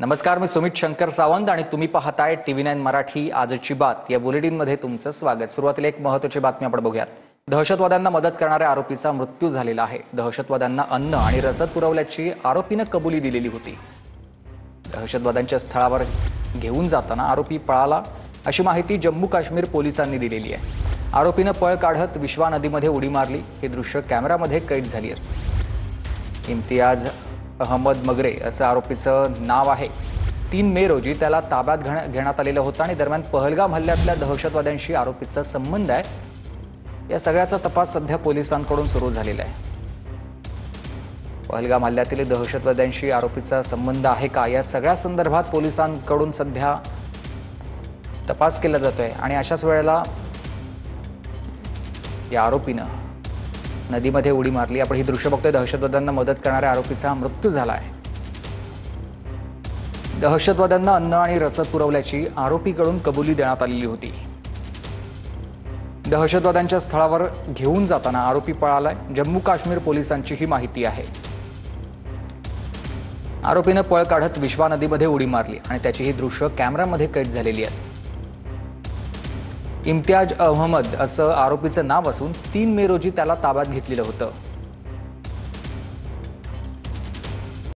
नमस्कार, मी सुमित शंकर सावंत आणि तुम्ही पाहताय TV9 मराठी आजची बात या बुलेटिनमध्ये तुमचं स्वागत। सुरुवातीला एक महत्त्वाची बातमी आपण बघूयात। दहशतवाद्यांना मदत करणाऱ्या आरोपीचा मृत्यू झालेला आहे। दहशतवाद्यांना अन्न आणि रसद पुरवल्याची आरोपीने कबुली दिलेली होती। दहशतवाद्यांच्या स्थळावर घेऊन जाताना आरोपी पळाला अशी माहिती जम्मू काश्मीर पोलिसांनी दिलेली आहे। आरोपीने पळ काढत विश्वा नदीमध्ये उडी मारली। हे दृश्य कॅमेरामध्ये कैद झाली आहे। इम्तियाज अहमद मगरे असं आरोपीचं नाव आहे। 3 मे रोजी त्याला ताब्यात घेण्यात आलेलं होतं आणि दरम्यान पहलगाम हल्ल्यातल्या दहशतवाद्यांशी आरोपीचा संबंध आहे। या सगळ्याचा तपास सध्या पोलिसांकडून सुरू झालेला आहे। पहलगाम हल्ल्यातील दहशतवाद्यांशी आरोपीचा संबंध आहे का या सगळ्या संदर्भात पोलिसांकडून सध्या तपास केला जातोय आणि अशाच वेळेला या आरोपीनं नदीमध्ये उडी मारली। आपण ही दृश्य बघतोय। दहशतवाद्यांना मदत करणाऱ्या आरोपीचा मृत्यू झाला आहे। दहशतवाद्यांना अन्न आणि रसद पुरवल्याची आरोपीकडून कबुली देण्यात आलेली होती। दहशतवाद्यांच्या स्थळावर घेऊन जाताना आरोपी पळालाय। जम्मू काश्मीर पोलिसांची ही माहिती आहे। आरोपीने पळ काढत विश्वा नदीमध्ये उडी मारली आणि त्याची ही दृश्य कॅमेरामध्ये कैद झालेली आहेत। इम्तियाज अहमद असं आरोपीचं नाव असून 3 मे रोजी त्याला ताब्यात घेतलेलं होतं।